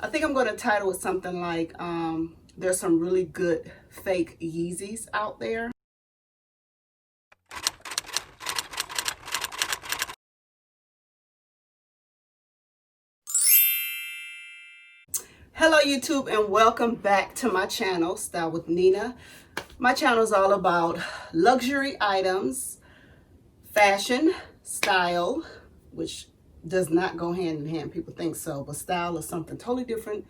I think I'm going to title it something like, there's some really good fake Yeezys out there. Hello YouTube, and welcome back to my channel, Style with Nina. My channel is all about luxury items, fashion, style, which does not go hand in hand. People think so, but style is something totally different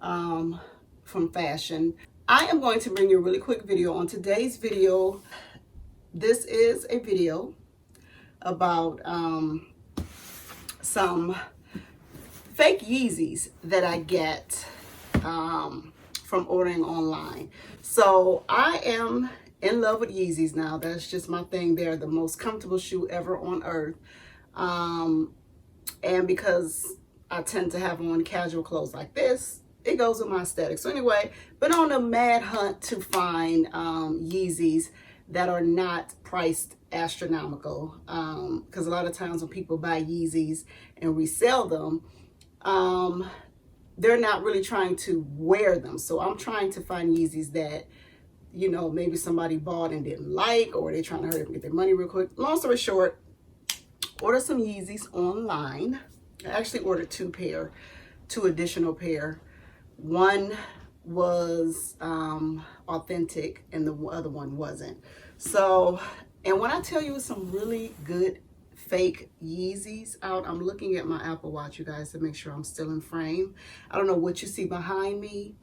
from fashion. I am going to bring you a really quick video. On today's video, this is a video about some fake Yeezys that I get from ordering online. So I am in love with Yeezys now. That's just my thing. They're the most comfortable shoe ever on earth. And because I tend to have on casual clothes like this, it goes with my aesthetic. So anyway, been on a mad hunt to find Yeezys that are not priced astronomical. Because a lot of times when people buy Yeezys and resell them, they're not really trying to wear them. So I'm trying to find Yeezys that, you know, maybe somebody bought and didn't like, or they're trying to hurry up and get their money real quick. Long story short, ordered some Yeezys online. I actually ordered two additional pair. One was authentic and the other one wasn't. So, and when I tell you some really good fake Yeezys out, I'm looking at my Apple Watch, you guys, to make sure I'm still in frame. I don't know what you see behind me.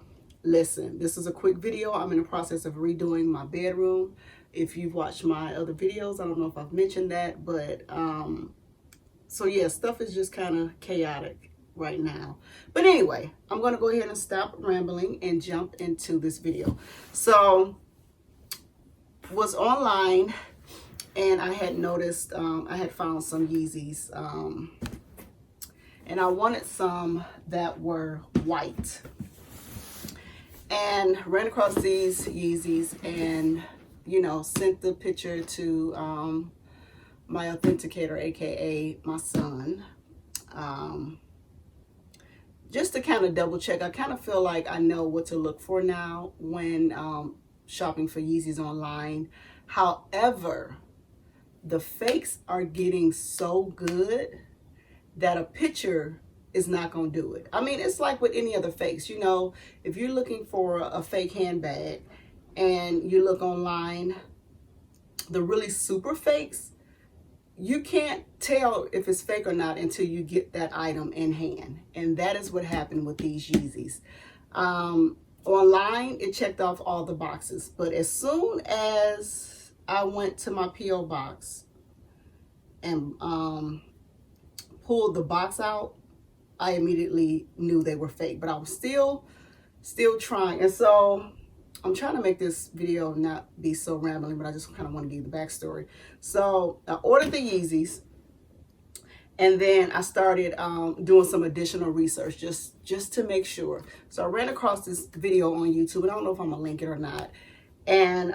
Listen, this is a quick video. I'm in the process of redoing my bedroom. If you've watched my other videos, I don't know if I've mentioned that, but so yeah, stuff is just kind of chaotic right now. But anyway, I'm going to go ahead and stop rambling and jump into this video. So, was online, and I had noticed, I had found some Yeezys, and I wanted some that were white, and ran across these Yeezys, and, you know, sent the picture to my authenticator, aka my son, just to kind of double check. I kind of feel like I know what to look for now when shopping for Yeezys online. However, the fakes are getting so good that a picture is not going to do it. I mean, it's like with any other fakes. You know, if you're looking for a fake handbag and you look online, the really super fakes, you can't tell if it's fake or not until you get that item in hand. And that is what happened with these Yeezys. Online, it checked off all the boxes. But as soon as I went to my P.O. box and pulled the box out, I immediately knew they were fake. But I was still trying. And so I'm trying to make this video not be so rambling, but I just kind of want to give you the backstory. So I ordered the Yeezys, and then I started doing some additional research just to make sure. So I ran across this video on YouTube, and I don't know if I'm gonna link it or not. And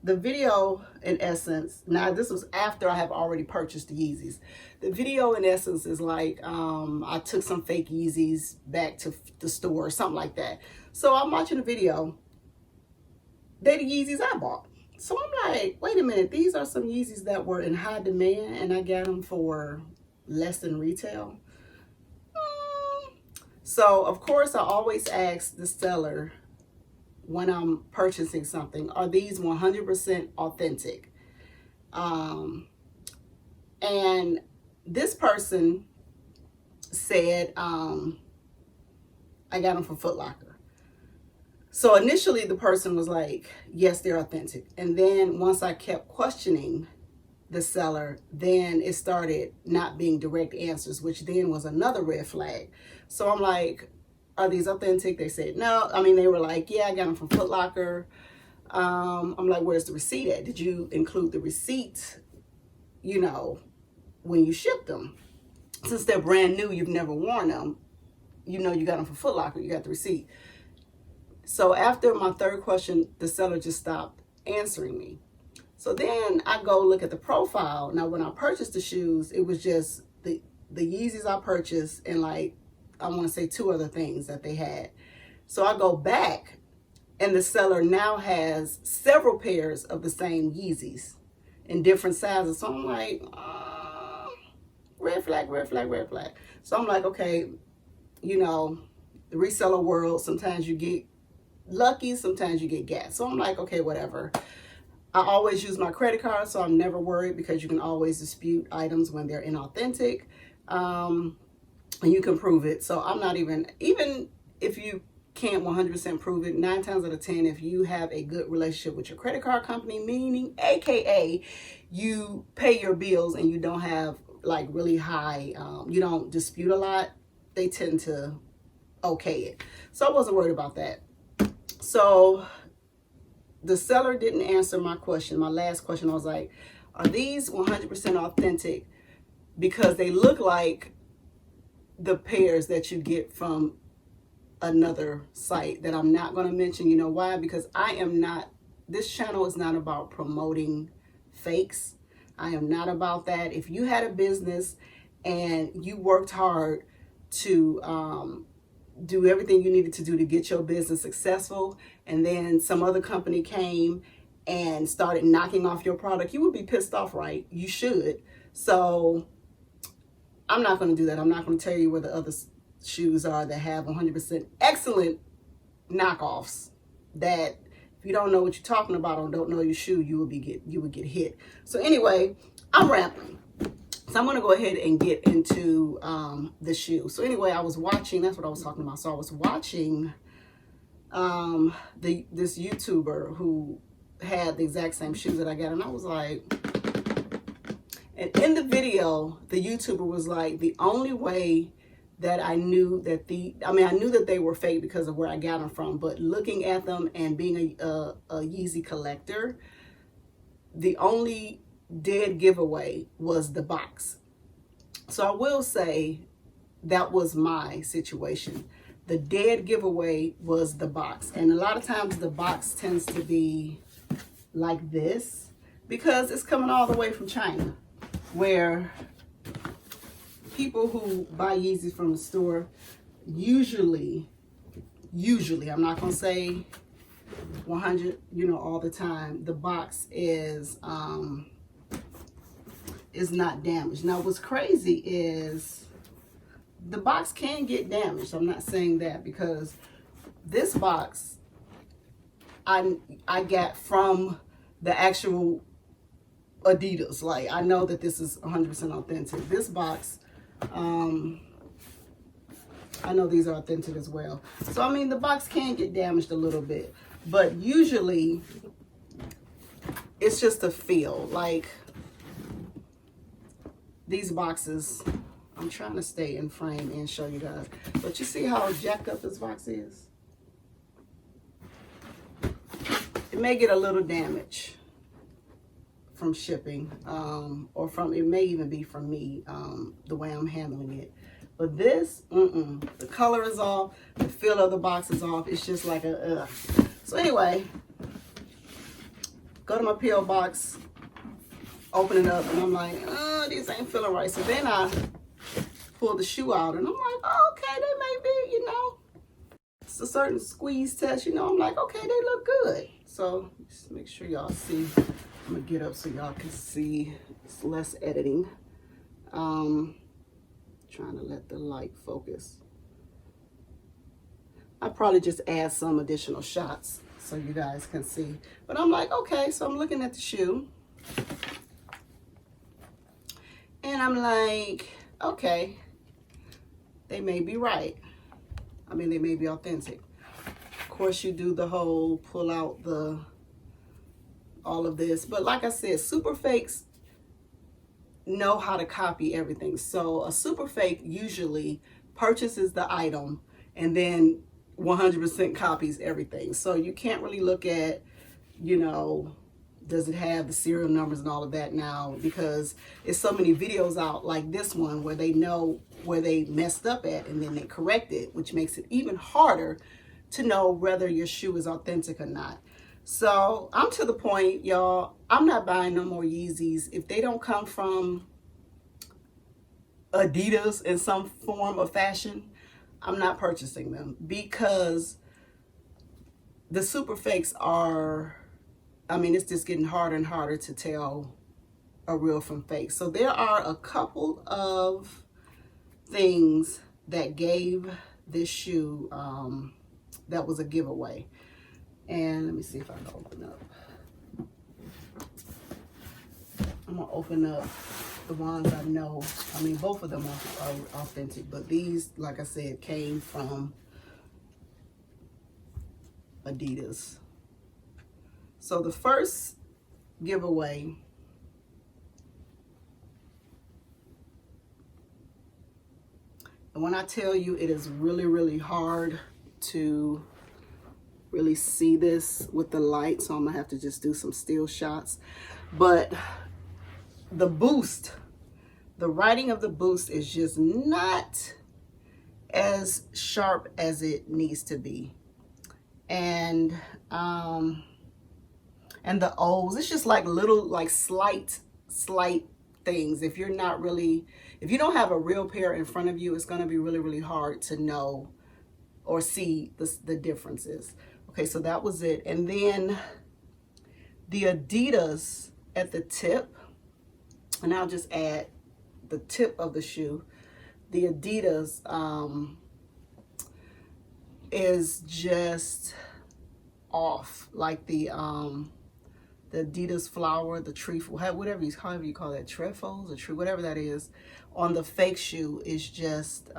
the video, in essence, now this was after I have already purchased the Yeezys. The video, in essence, is like I took some fake Yeezys back to the store or something like that. So I'm watching the video. They're the Yeezys I bought. So I'm like, wait a minute, these are some Yeezys that were in high demand and I got them for less than retail. So of course I always ask the seller when I'm purchasing something, are these 100% authentic? And this person said, I got them from Foot Locker. So initially the person was like, yes, they're authentic. And then once I kept questioning the seller, then it started not being direct answers, which then was another red flag. So I'm like, are these authentic? They said no. I mean, they were like, yeah, I got them from Foot Locker. I'm like, where's the receipt at? Did you include the receipt, you know, when you shipped them? Since they're brand new, you've never worn them, you know you got them from Foot Locker, you got the receipt. So after my third question, the seller just stopped answering me. So then I go look at the profile. Now, when I purchased the shoes, it was just the Yeezys I purchased and like I want to say 2 other things that they had. So I go back, and the seller now has several pairs of the same Yeezys in different sizes. So I'm like, red flag, red flag, red flag. So I'm like, okay, you know, the reseller world, sometimes you get lucky, sometimes you get gas. So I'm like, okay, whatever. I always use my credit card, so I'm never worried, because you can always dispute items when they're inauthentic, and you can prove it. So I'm not even if you can't 100% prove it, 9 times out of 10, if you have a good relationship with your credit card company, meaning AKA you pay your bills and you don't have like really high, you don't dispute a lot, they tend to okay it. So I wasn't worried about that. So the seller didn't answer my question, my last question. I was like, are these 100% authentic? Because they look like the pairs that you get from another site that I'm not going to mention. You know why? Because this channel is not about promoting fakes. I am not about that. If you had a business and you worked hard to do everything you needed to do to get your business successful, and then some other company came and started knocking off your product, you would be pissed off, right? You should. So I'm not going to do that. I'm not going to tell you where the other shoes are that have 100% excellent knockoffs, that if you don't know what you're talking about or don't know your shoe, you would get hit. So anyway, I'm rambling. So I'm going to go ahead and get into the shoe. So anyway, I was watching, that's what I was talking about. So I was watching this YouTuber who had the exact same shoes that I got, and I was like, and in the video, the YouTuber was like, the only way that I knew that I knew that they were fake because of where I got them from, but looking at them and being a Yeezy collector, the only dead giveaway was the box. So I will say that was my situation. The dead giveaway was the box. And a lot of times the box tends to be like this because it's coming all the way from China, where people who buy Yeezys from the store, usually, I'm not going to say 100, all the time, the box is not damaged. Now, what's crazy is the box can get damaged. I'm not saying that, because this box I got from the actual Adidas. Like, I know that this is 100% authentic. This box, I know these are authentic as well. So, I mean, the box can get damaged a little bit, but usually it's just a feel. Like, these boxes, I'm trying to stay in frame and show you guys, but you see how jacked up this box is? It may get a little damage from shipping, or it may even be from me, the way I'm handling it. But this, the color is off, the feel of the box is off. It's just like a So anyway, go to my P.O. box, open it up, and I'm like, these ain't feeling right. So then I pull the shoe out, and I'm like, oh, okay, they may be, it's a certain squeeze test, I'm like, okay, they look good. So just make sure y'all see. I'm gonna get up so y'all can see. It's less editing. Trying to let the light focus. I probably just add some additional shots so you guys can see. But I'm like, okay, so I'm looking at the shoe. And I'm like, okay, they may be right. I mean, they may be authentic. Of course, you do the whole pull out all of this. But like I said, super fakes know how to copy everything. So a super fake usually purchases the item and then 100% copies everything. So you can't really look at, does it have the serial numbers and all of that now, because it's so many videos out like this one where they know where they messed up at and then they correct it, which makes it even harder to know whether your shoe is authentic or not. So I'm to the point, y'all, I'm not buying no more Yeezys. If they don't come from Adidas in some form or fashion, I'm not purchasing them because the super fakes are, I mean, it's just getting harder and harder to tell a real from fake. So there are a couple of things that gave this shoe that was a giveaway. And let me see if I can open up. I'm gonna open up the ones I know. I mean, both of them are authentic, but these, like I said, came from Adidas. So the first giveaway and when I tell you it is really, really hard to really see this with the light, so I'm gonna have to just do some still shots. But the Boost, the writing of the Boost is just not as sharp as it needs to be. And the O's, it's just like little, like slight things. If you're not really, if you don't have a real pair in front of you, it's going to be really, really hard to know or see the differences. Okay, so that was it. And then the Adidas at the tip, and I'll just add the tip of the shoe. The Adidas is just off, like the Adidas flower, the tree, however you call that, trefoils, or tree, whatever that is, on the fake shoe is just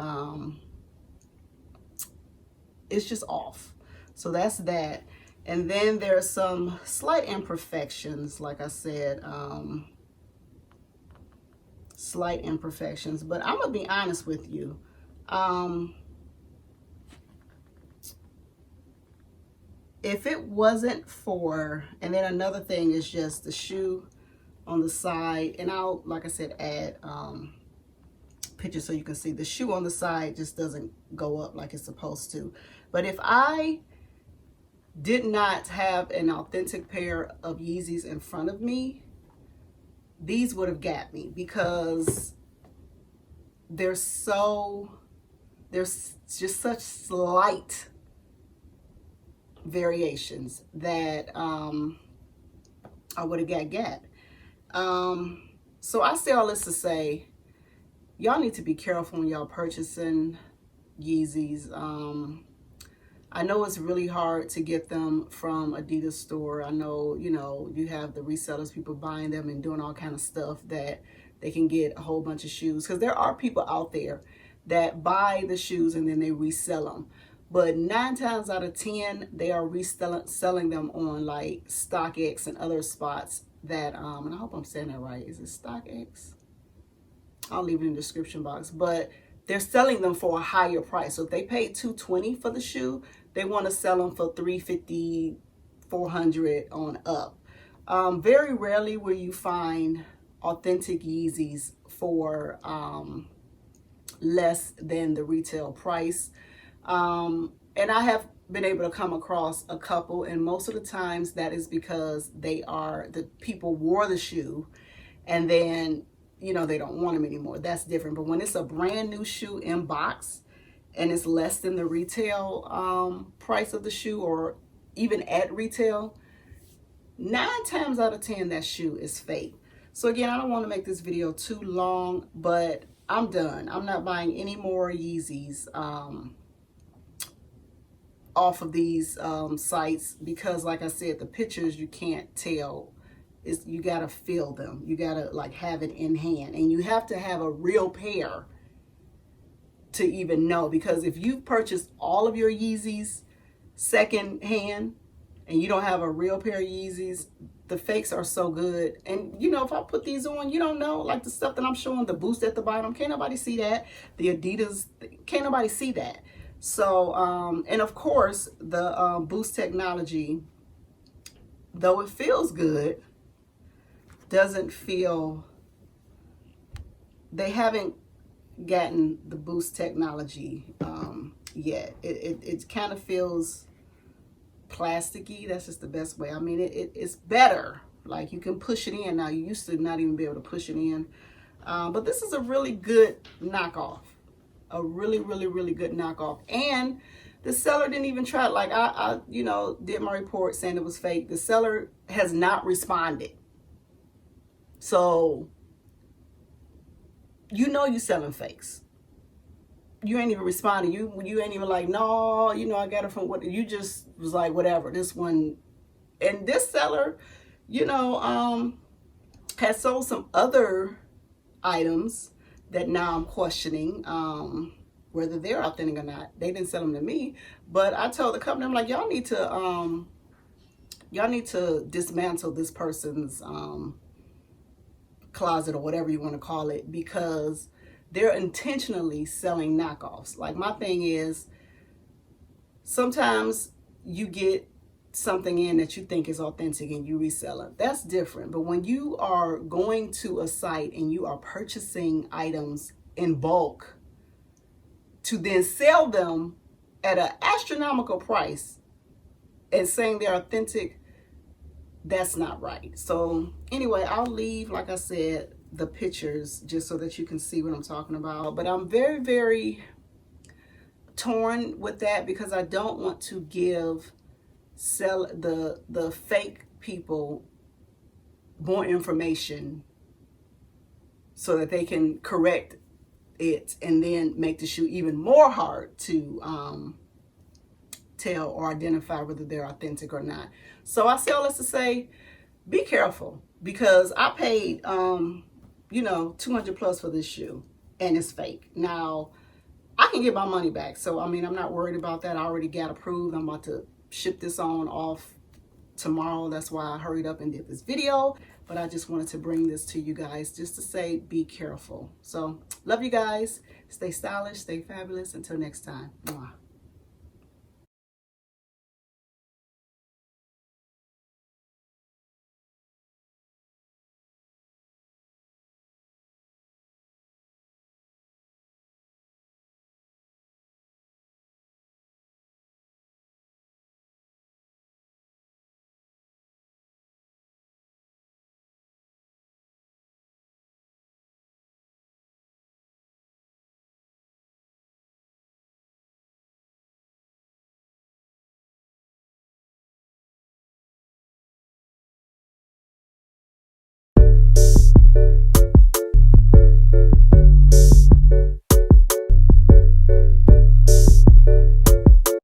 it's just off. So that's that. And then there's some slight imperfections, like I said, slight imperfections. But I'm gonna be honest with you. If it wasn't for, and then another thing is just the shoe on the side, and I'll, like I said, add pictures so you can see the shoe on the side just doesn't go up like it's supposed to. But if I did not have an authentic pair of Yeezys in front of me, these would have got me, because there's just such slight variations that I would have got. So I say all this to say, y'all need to be careful when y'all purchasing Yeezys. I know it's really hard to get them from Adidas store. I know, you know, you have the resellers, people buying them and doing all kind of stuff that they can get a whole bunch of shoes, because there are people out there that buy the shoes and then they resell them. But 9 times out of 10, they are selling them on like StockX and other spots that, and I hope I'm saying that right. Is it StockX? I'll leave it in the description box. But they're selling them for a higher price. So if they paid $220 for the shoe, they want to sell them for $350, $400 on up. Very rarely will you find authentic Yeezys for less than the retail price. And I have been able to come across a couple, and most of the times that is because the people wore the shoe and then, you know, they don't want them anymore. That's different. But when it's a brand new shoe in box and it's less than the retail price of the shoe, or even at retail, 9 times out of 10 that shoe is fake. So again, I don't want to make this video too long, but I'm done. I'm not buying any more Yeezys off of these sites, because like I said, the pictures you can't tell. You gotta feel them. You gotta like have it in hand, and you have to have a real pair to even know, because if you purchased all of your Yeezys second hand and you don't have a real pair of Yeezys, the fakes are so good. And you know, if I put these on, you don't know, like the stuff that I'm showing, the Boost at the bottom, can't nobody see that. The Adidas, can't nobody see that. So and of course the Boost technology, though it feels good, doesn't feel, they haven't gotten the Boost technology yet. It kind of feels plasticky. That's just the best way. I mean, it's better. Like, you can push it in now. You used to not even be able to push it in. But this is a really good knockoff. a really, really, really good knockoff. And the seller didn't even try. Like I you know, did my report saying it was fake. The seller has not responded. So, you know you're selling fakes. You ain't even responding. You ain't even like, no, you know, I got it from what, you just was like, whatever, this one. And this seller, you know, has sold some other items that now I'm questioning whether they're authentic or not. They didn't sell them to me, but I told the company, I'm like, y'all need to dismantle this person's closet or whatever you want to call it, because they're intentionally selling knockoffs. Like, my thing is, sometimes you get something in that you think is authentic and you resell it. That's different. But when you are going to a site and you are purchasing items in bulk to then sell them at an astronomical price and saying they're authentic, that's not right. So anyway, I'll leave, like I said, the pictures just so that you can see what I'm talking about. But I'm very, very torn with that, because I don't want to give the fake people more information so that they can correct it and then make the shoe even more hard to tell or identify whether they're authentic or not. So I say all this to say, be careful, because I paid you know, $200 plus for this shoe and it's fake. Now I can get my money back, so I mean, I'm not worried about that. I already got approved. I'm about to ship this on off tomorrow. That's why I hurried up and did this video. But I just wanted to bring this to you guys just to say, be careful. So love you guys. Stay stylish, stay fabulous. Until next time. Mwah.